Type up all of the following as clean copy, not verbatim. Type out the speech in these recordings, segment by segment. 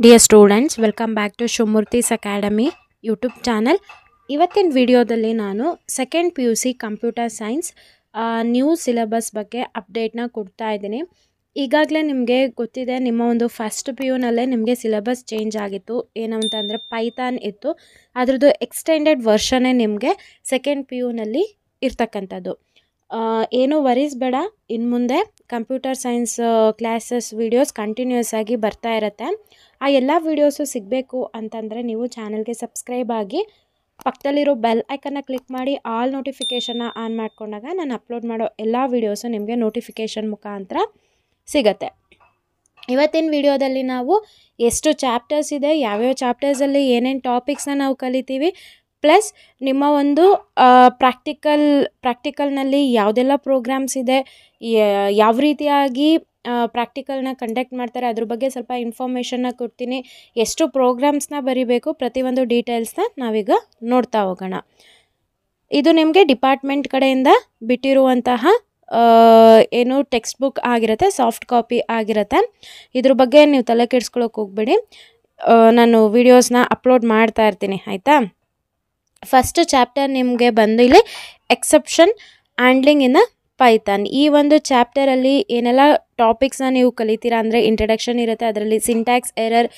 Dear students, welcome back to Shumurthi's Academy YouTube channel. ಇವತ್ತಿನ ವಿಡಿಯೋದಲ್ಲಿ ನಾನು second PUC computer science new syllabus ಬಗ್ಗೆ ಅಪ್ಡೇಟ್ನ ಕೊಡ್ತಾ ಇದ್ದೀನಿ. ಈಗಾಗಲೇ ನಿಮಗೆ ಗೊತ್ತಿದೆ, ನಿಮ್ಮ ಒಂದು ಫಸ್ಟ್ PU ನಲ್ಲೇ ನಿಮಗೆ ಸಿಲೆಬಸ್ ಚೇಂಜ್ ಆಗಿತ್ತು. ಏನು ಅಂತಂದರೆ ಪೈಥಾನ್ ಇತ್ತು, ಅದರದ್ದು ಎಕ್ಸ್ಟೆಂಡೆಡ್ ವರ್ಷನ್ನೇ ನಿಮಗೆ ಸೆಕೆಂಡ್ PU ನಲ್ಲಿ ಇರ್ತಕ್ಕಂಥದ್ದು. ಏನೂ ವರೀಸ್ ಬೇಡ, ಇನ್ನು ಮುಂದೆ computer science classes videos continuous ಆಗಿ ಬರ್ತಾ ಇರುತ್ತೆ. ಆ ಎಲ್ಲ ವೀಡಿಯೋಸು ಸಿಗಬೇಕು ಅಂತಂದರೆ ನೀವು ಚಾನಲ್ಗೆ ಸಬ್ಸ್ಕ್ರೈಬ್ ಆಗಿ ಪಕ್ಕದಲ್ಲಿರೋ ಬೆಲ್ ಐಕನ್ನ ಕ್ಲಿಕ್ ಮಾಡಿ ಆಲ್ ನೋಟಿಫಿಕೇಷನ್ನ ಆನ್ ಮಾಡ್ಕೊಂಡಾಗ ನಾನು ಅಪ್ಲೋಡ್ ಮಾಡೋ ಎಲ್ಲ ವೀಡಿಯೋಸು ನಿಮಗೆ ನೋಟಿಫಿಕೇಷನ್ ಮುಖಾಂತರ ಸಿಗತ್ತೆ. ಇವತ್ತಿನ ವಿಡಿಯೋದಲ್ಲಿ ನಾವು ಎಷ್ಟು ಚಾಪ್ಟರ್ಸ್ ಇದೆ, ಯಾವ್ಯಾವ ಚಾಪ್ಟರ್ಸಲ್ಲಿ ಏನೇನು ಟಾಪಿಕ್ಸ್ನ ನಾವು ಕಲಿತೀವಿ, ಪ್ಲಸ್ ನಿಮ್ಮ ಒಂದು ಪ್ರಾಕ್ಟಿಕಲ್ನಲ್ಲಿ ಯಾವುದೆಲ್ಲ ಪ್ರೋಗ್ರಾಮ್ಸ್ ಇದೆ, ಯಾವ ರೀತಿಯಾಗಿ ಪ್ರಾಕ್ಟಿಕಲ್ನ ಕಂಡಕ್ಟ್ ಮಾಡ್ತಾರೆ ಅದ್ರ ಬಗ್ಗೆ ಸ್ವಲ್ಪ ಇನ್ಫಾರ್ಮೇಷನ್ನ ಕೊಡ್ತೀನಿ. ಎಷ್ಟು ಪ್ರೋಗ್ರಾಮ್ಸ್ನ ಬರೀಬೇಕು, ಪ್ರತಿಯೊಂದು ಡೀಟೇಲ್ಸ್ನ ನಾವೀಗ ನೋಡ್ತಾ ಹೋಗೋಣ. ಇದು ನಿಮಗೆ ಡಿಪಾರ್ಟ್ಮೆಂಟ್ ಕಡೆಯಿಂದ ಬಿಟ್ಟಿರುವಂತಹ ಏನು ಟೆಕ್ಸ್ಟ್ ಬುಕ್ ಆಗಿರುತ್ತೆ, ಸಾಫ್ಟ್ ಕಾಪಿ ಆಗಿರುತ್ತೆ. ಇದ್ರ ಬಗ್ಗೆ ನೀವು ತಲೆ ಕೆಡಿಸ್ಕೊಳ್ಳೋಕೆ ಹೋಗ್ಬೇಡಿ, ನಾನು ವೀಡಿಯೋಸ್ನ ಅಪ್ಲೋಡ್ ಮಾಡ್ತಾ ಇರ್ತೀನಿ, ಆಯಿತಾ. ಫಸ್ಟ್ ಚಾಪ್ಟರ್ ನಿಮಗೆ ಬಂದು ಇಲ್ಲಿ ಎಕ್ಸೆಪ್ಷನ್ ಹ್ಯಾಂಡ್ಲಿಂಗ್ ಇನ್ ಪೈಥಾನ್. ಈ ಒಂದು ಚಾಪ್ಟರಲ್ಲಿ ಏನೆಲ್ಲ ಟಾಪಿಕ್ಸ್ನ ನೀವು ಕಲಿತೀರಾ ಅಂದರೆ ಇಂಟ್ರಡಕ್ಷನ್ ಇರುತ್ತೆ, ಅದರಲ್ಲಿ ಸಿಂಟ್ಯಾಕ್ಸ್ ಎರರ್,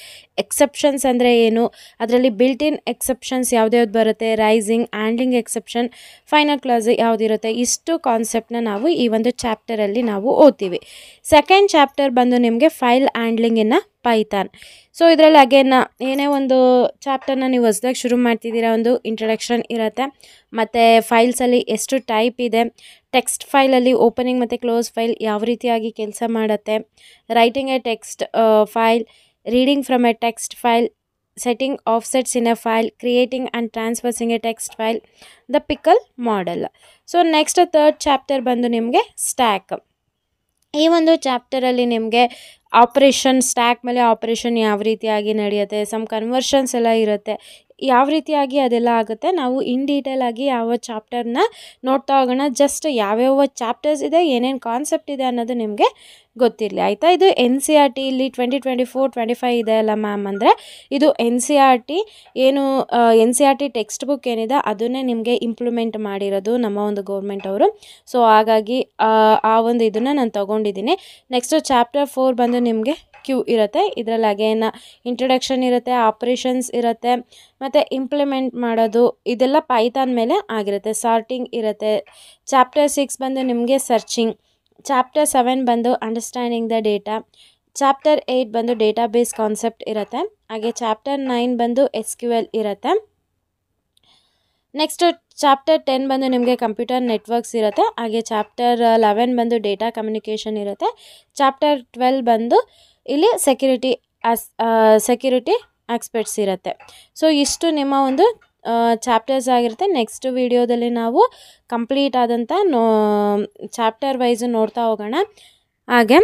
ಎಕ್ಸೆಪ್ಷನ್ಸ್ ಅಂದರೆ ಏನು, ಅದರಲ್ಲಿ ಬಿಲ್ಟ್ ಇನ್ ಎಕ್ಸೆಪ್ಷನ್ಸ್ ಯಾವ್ದ್ಯಾವ್ದು ಬರುತ್ತೆ, raising, handling exception, final class ಯಾವುದಿರುತ್ತೆ, ಇಷ್ಟು ಕಾನ್ಸೆಪ್ಟನ್ನ ನಾವು ಈ ಒಂದು ಚಾಪ್ಟರಲ್ಲಿ ನಾವು ಓದ್ತೀವಿ. ಸೆಕೆಂಡ್ ಚಾಪ್ಟರ್ ಬಂದು ನಿಮಗೆ ಫೈಲ್ ಹ್ಯಾಂಡ್ಲಿಂಗ್ ಇನ್ ಪೈಥಾನ್. ಸೊ ಇದರಲ್ಲಿ ಅಗೇನ್ ಏನೇ ಒಂದು ಚಾಪ್ಟರ್ನ ನೀವು ಹೊಸದಾಗಿ ಶುರು ಮಾಡ್ತಿದ್ದೀರಾ, ಒಂದು ಇಂಟ್ರಡಕ್ಷನ್ ಇರುತ್ತೆ, ಮತ್ತು ಫೈಲ್ಸಲ್ಲಿ ಎಷ್ಟು ಟೈಪ್ ಇದೆ, ಟೆಕ್ಸ್ಟ್ ಫೈಲಲ್ಲಿ ಓಪನಿಂಗ್ ಮತ್ತು ಕ್ಲೋಸ್ ಫೈಲ್ ಯಾವ ರೀತಿಯಾಗಿ ಕೆಲಸ ಮಾಡುತ್ತೆ, writing a text file, reading from a text file, setting offsets in a file, creating and traversing a text file, the pickle module. So next third chapter ಬಂದು ನಿಮಗೆ stack. ಈ ಒಂದು ಚಾಪ್ಟರಲ್ಲಿ ನಿಮಗೆ ಆಪ್ರೇಷನ್, ಸ್ಟ್ಯಾಕ್ ಮೇಲೆ ಆಪ್ರೇಷನ್ ಯಾವ ರೀತಿಯಾಗಿ ನಡೆಯುತ್ತೆ, some conversions ಎಲ್ಲ ಇರುತ್ತೆ, ಯಾವ ರೀತಿಯಾಗಿ ಅದೆಲ್ಲ ಆಗುತ್ತೆ, ನಾವು ಇನ್ ಡೀಟೇಲ್ ಆಗಿ ಯಾವ ಚಾಪ್ಟರ್ನ ನೋಡ್ತಾ ಹೋಗೋಣ. ಜಸ್ಟ್ ಯಾವ್ಯಾವ ಚಾಪ್ಟರ್ಸ್ ಇದೆ, ಏನೇನು ಕಾನ್ಸೆಪ್ಟ್ ಇದೆ ಅನ್ನೋದು ನಿಮಗೆ ಗೊತ್ತಿರಲಿ, ಆಯಿತಾ. ಇದು NCERT ಇಲ್ಲಿ 2024-25 ಇದೆ ಅಲ್ಲ ಮ್ಯಾಮ್, ಅಂದರೆ ಇದು NCERT ಏನು NCERT ಟೆಕ್ಸ್ಟ್ ಬುಕ್ ಏನಿದೆ ಅದನ್ನೇ ನಿಮಗೆ ಇಂಪ್ಲಿಮೆಂಟ್ ಮಾಡಿರೋದು ನಮ್ಮ ಒಂದು ಗೌರ್ಮೆಂಟ್ ಅವರು. ಸೊ ಹಾಗಾಗಿ ಆ ಒಂದು ಇದನ್ನು ನಾನು ತೊಗೊಂಡಿದ್ದೀನಿ. ನೆಕ್ಸ್ಟು ಚಾಪ್ಟರ್ 4 ಬಂದು ನಿಮಗೆ ಕ್ಯೂ ಇರುತ್ತೆ. ಇದರಲ್ಲಿ ಅಗೇನ್ ಇಂಟ್ರಡಕ್ಷನ್ ಇರುತ್ತೆ, ಆಪ್ರೇಷನ್ಸ್ ಇರುತ್ತೆ, ಮತ್ತು ಇಂಪ್ಲಿಮೆಂಟ್ ಮಾಡೋದು ಇದೆಲ್ಲ ಪೈಥಾನ್ ಮೇಲೆ ಆಗಿರುತ್ತೆ. ಸಾರ್ಟಿಂಗ್ ಇರುತ್ತೆ. ಚಾಪ್ಟರ್ 6 ಬಂದು ನಿಮಗೆ ಸರ್ಚಿಂಗ್, ಚಾಪ್ಟರ್ 7 ಬಂದು ಅಂಡರ್ಸ್ಟ್ಯಾಂಡಿಂಗ್ ದ ಡೇಟಾ, ಚಾಪ್ಟರ್ 8 ಬಂದು ಡೇಟಾಬೇಸ್ ಕಾನ್ಸೆಪ್ಟ್ ಇರುತ್ತೆ, ಹಾಗೆ ಚಾಪ್ಟರ್ 9 ಬಂದು SQL ಇರುತ್ತೆ. ನೆಕ್ಸ್ಟ್ ಚಾಪ್ಟರ್ 10 ಬಂದು ನಿಮಗೆ ಕಂಪ್ಯೂಟರ್ ನೆಟ್ವರ್ಕ್ಸ್ ಇರುತ್ತೆ, ಹಾಗೆ ಚಾಪ್ಟರ್ 11 ಬಂದು ಡೇಟಾ ಕಮ್ಯುನಿಕೇಷನ್ ಇರುತ್ತೆ, ಚಾಪ್ಟರ್ 12 ಬಂದು ಇಲ್ಲಿ ಸೆಕ್ಯೂರಿಟಿ ಆಸ್ಪೆಕ್ಟ್ಸ್ ಇರುತ್ತೆ. ಸೊ ಇಷ್ಟು ನಿಮ್ಮ ಒಂದು ಚಾಪ್ಟರ್ಸ್ ಆಗಿರುತ್ತೆ. ನೆಕ್ಸ್ಟ್ ವಿಡಿಯೋದಲ್ಲಿ ನಾವು ಕಂಪ್ಲೀಟ್ ಆದಂಥ ಚಾಪ್ಟರ್ ವೈಸ್ ನೋಡ್ತಾ ಹೋಗೋಣ. ಹಾಗೆ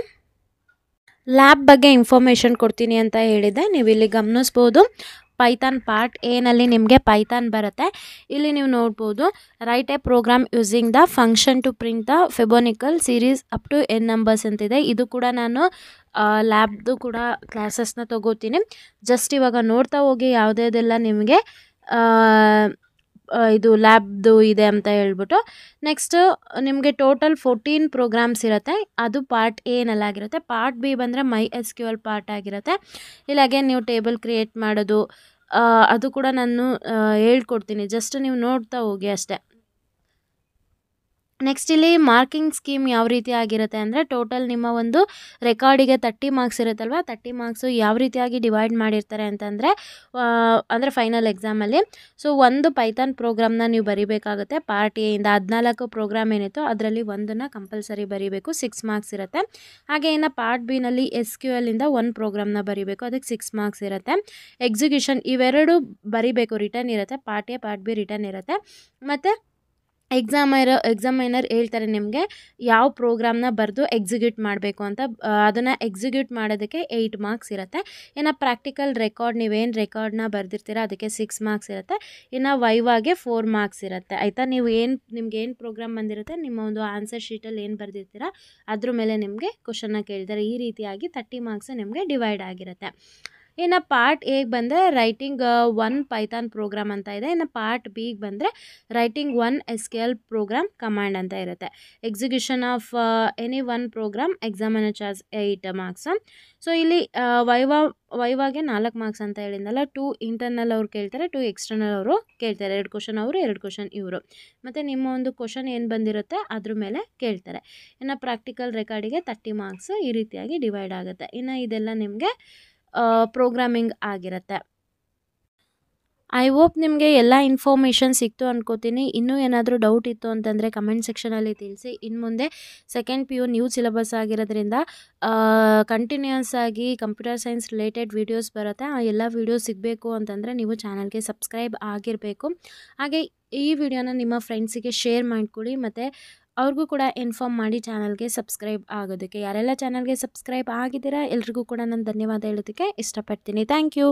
ಲ್ಯಾಬ್ ಬಗ್ಗೆ ಇನ್ಫಾರ್ಮೇಷನ್ ಕೊಡ್ತೀನಿ ಅಂತ ಹೇಳಿದ್ದೆ, ನೀವು ಇಲ್ಲಿ ಗಮನಿಸ್ಬೋದು. ಪೈಥಾನ್ ಪಾರ್ಟ್ ಎನಲ್ಲಿ ನಿಮಗೆ ಪೈಥಾನ್ ಬರುತ್ತೆ. ಇಲ್ಲಿ ನೀವು ನೋಡ್ಬೋದು, write a program using the function to print the Fibonacci series up to n numbers ಅಂತಿದೆ. ಇದು ಕೂಡ ನಾನು ಲ್ಯಾಬ್ದು ಕೂಡ ಕ್ಲಾಸಸ್ನ ತೊಗೋತೀನಿ. ಜಸ್ಟ್ ಇವಾಗ ನೋಡ್ತಾ ಹೋಗಿ ಯಾವುದೆಲ್ಲ ನಿಮಗೆ ಇದು ಲ್ಯಾಬ್ದು ಇದೆ ಅಂತ ಹೇಳ್ಬಿಟ್ಟು. ನೆಕ್ಸ್ಟ್ ನಿಮಗೆ ಟೋಟಲ್ 14 ಪ್ರೋಗ್ರಾಮ್ಸ್ ಇರುತ್ತೆ, ಅದು ಪಾರ್ಟ್ ಎನಲ್ಲಾಗಿರುತ್ತೆ. ಪಾರ್ಟ್ ಬಿ ಬಂದರೆ MySQL ಪಾರ್ಟ್ ಆಗಿರುತ್ತೆ. ಇಲ್ಲಿ ಅಗೇನ್ ನೀವು ಟೇಬಲ್ ಕ್ರಿಯೇಟ್ ಮಾಡೋದು ಅದು ಕೂಡ ನಾನು ಹೇಳ್ಕೊಡ್ತೀನಿ, ಜಸ್ಟ್ ನೀವು ನೋಡ್ತಾ ಹೋಗಿ ಅಷ್ಟೇ. ನೆಕ್ಸ್ಟ್ ಇಲ್ಲಿ ಮಾರ್ಕಿಂಗ್ ಸ್ಕೀಮ್ ಯಾವ ರೀತಿ ಆಗಿರುತ್ತೆ ಅಂದರೆ, ಟೋಟಲ್ ನಿಮ್ಮ ಒಂದು ರೆಕಾರ್ಡಿಗೆ 30 ಮಾರ್ಕ್ಸ್ ಇರುತ್ತಲ್ವ, 30 ಮಾರ್ಕ್ಸು ಯಾವ ರೀತಿಯಾಗಿ ಡಿವೈಡ್ ಮಾಡಿರ್ತಾರೆ ಅಂತಂದರೆ, ಅಂದರೆ ಫೈನಲ್ ಎಕ್ಸಾಮಲ್ಲಿ. ಸೊ ಒಂದು ಪೈಥಾನ್ ಪ್ರೋಗ್ರಾಮ್ನ ನೀವು ಬರೀಬೇಕಾಗುತ್ತೆ. ಪಾರ್ಟ್ ಎಯಿಂದ 14 ಪ್ರೋಗ್ರಾಮ್ ಏನಿತ್ತು ಅದರಲ್ಲಿ ಒಂದನ್ನು ಕಂಪಲ್ಸರಿ ಬರೀಬೇಕು, 6 ಮಾರ್ಕ್ಸ್ ಇರುತ್ತೆ. ಹಾಗೆ ಇನ್ನು ಪಾರ್ಟ್ ಬಿನಲ್ಲಿ SQL ಇಂದ 1 ಪ್ರೋಗ್ರಾಮ್ನ ಬರೀಬೇಕು, ಅದಕ್ಕೆ 6 ಮಾರ್ಕ್ಸ್ ಇರುತ್ತೆ. ಎಕ್ಸಿಕ್ಯೂಷನ್ ಇವೆರಡು ಬರೀಬೇಕು, ರಿಟರ್ನ್ ಇರುತ್ತೆ. Part A part B return ಇರುತ್ತೆ. ಮತ್ತು ಎಕ್ಸಾಮೈನರ್ ಹೇಳ್ತಾರೆ ನಿಮಗೆ ಯಾವ ಪ್ರೋಗ್ರಾಮ್ನ ಬರೆದು ಎಕ್ಸಿಕ್ಯೂಟ್ ಮಾಡಬೇಕು ಅಂತ, ಅದನ್ನು ಎಕ್ಸಿಕ್ಯೂಟ್ ಮಾಡೋದಕ್ಕೆ 8 ಮಾರ್ಕ್ಸ್ ಇರುತ್ತೆ. ಇನ್ನು ಪ್ರಾಕ್ಟಿಕಲ್ ರೆಕಾರ್ಡ್, ನೀವೇನು ರೆಕಾರ್ಡ್ನ ಬರೆದಿರ್ತೀರ ಅದಕ್ಕೆ 6 ಮಾರ್ಕ್ಸ್ ಇರುತ್ತೆ. ಇನ್ನು ವೈವಾಗೆ 4 ಮಾರ್ಕ್ಸ್ ಇರುತ್ತೆ, ಆಯಿತಾ. ನೀವು ನಿಮ್ಗೆ ಏನು ಪ್ರೋಗ್ರಾಮ್ ಬಂದಿರುತ್ತೆ, ನಿಮ್ಮ ಒಂದು ಆನ್ಸರ್ ಶೀಟಲ್ಲಿ ಏನು ಬರೆದಿರ್ತೀರ ಅದ್ರ ಮೇಲೆ ನಿಮಗೆ ಕ್ವಶನ್ನ ಕೇಳಿದ್ದಾರೆ. ಈ ರೀತಿಯಾಗಿ 30 ಮಾರ್ಕ್ಸ್ ನಿಮಗೆ ಡಿವೈಡ್ ಆಗಿರುತ್ತೆ. ಇನ್ನು ಪಾರ್ಟ್ ಎಗೆ ಬಂದರೆ ರೈಟಿಂಗ್ 1 ಪೈಥಾನ್ ಪ್ರೋಗ್ರಾಮ್ ಅಂತ ಇದೆ. ಇನ್ನು ಪಾರ್ಟ್ ಬಿಗೆ ಬಂದರೆ ರೈಟಿಂಗ್ 1 SQL ಪ್ರೋಗ್ರಾಮ್ ಕಮಾಂಡ್ ಅಂತ ಇರುತ್ತೆ. Execution of any one program examiner charge 8 marks. So ಇಲ್ಲಿ ವೈವಾಗೆ 4 ಮಾರ್ಕ್ಸ್ ಅಂತ ಹೇಳಿದ್ನಲ್ಲ, 2 ಇಂಟರ್ನಲ್ ಅವ್ರು ಕೇಳ್ತಾರೆ, 2 ಎಕ್ಸ್ಟರ್ನಲ್ ಅವರು ಕೇಳ್ತಾರೆ. 2 ಕ್ವಶನ್ ಅವರು, 2 ಕ್ವಶನ್ ಇವರು. ಮತ್ತು ನಿಮ್ಮ ಒಂದು ಕ್ವಶನ್ ಏನು ಬಂದಿರುತ್ತೆ ಅದ್ರ ಮೇಲೆ ಕೇಳ್ತಾರೆ. ಇನ್ನು ಪ್ರಾಕ್ಟಿಕಲ್ ರೆಕಾರ್ಡಿಗೆ 30 ಮಾರ್ಕ್ಸ್ ಈ ರೀತಿಯಾಗಿ ಡಿವೈಡ್ ಆಗುತ್ತೆ. ಇನ್ನು ಇದೆಲ್ಲ ನಿಮಗೆ ಪ್ರೋಗ್ರಾಮಿಂಗ್ ಆಗಿರುತ್ತೆ. ಐ ಹೋಪ್ ನಿಮಗೆ ಎಲ್ಲ ಇನ್ಫಾರ್ಮೇಷನ್ ಸಿಕ್ತು ಅಂದ್ಕೋತೀನಿ. ಇನ್ನೂ ಏನಾದರೂ ಡೌಟ್ ಇತ್ತು ಅಂತಂದರೆ ಕಮೆಂಟ್ ಸೆಕ್ಷನಲ್ಲಿ ತಿಳಿಸಿ. ಇನ್ನು ಮುಂದೆ ಸೆಕೆಂಡ್ PU ನ್ಯೂ ಸಿಲೆಬಸ್ ಆಗಿರೋದ್ರಿಂದ ಕಂಟಿನ್ಯೂಯಸ್ ಆಗಿ ಕಂಪ್ಯೂಟರ್ ಸೈನ್ಸ್ ರಿಲೇಟೆಡ್ ವೀಡಿಯೋಸ್ ಬರುತ್ತೆ. ಆ ಎಲ್ಲ ವೀಡಿಯೋಸ್ ಸಿಗಬೇಕು ಅಂತಂದರೆ ನೀವು ಚಾನಲ್ಗೆ ಸಬ್ಸ್ಕ್ರೈಬ್ ಆಗಿರಬೇಕು. ಹಾಗೆ ಈ ವಿಡಿಯೋನ ನಿಮ್ಮ ಫ್ರೆಂಡ್ಸಿಗೆ ಶೇರ್ ಮಾಡ್ಕೊಳ್ಳಿ ಮತ್ತು ಅವ್ರಿಗೂ ಕೂಡ ಇನ್ಫಾರ್ಮ್ ಮಾಡಿ ಚಾನಲ್ಗೆ ಸಬ್ಸ್ಕ್ರೈಬ್ ಆಗೋದಕ್ಕೆ. ಯಾರೆಲ್ಲ ಚಾನಲ್ಗೆ ಸಬ್ಸ್ಕ್ರೈಬ್ ಆಗಿದ್ದೀರಾ ಎಲ್ರಿಗೂ ಕೂಡ ನಾನು ಧನ್ಯವಾದ ಹೇಳೋದಕ್ಕೆ ಇಷ್ಟಪಡ್ತೀನಿ. Thank you.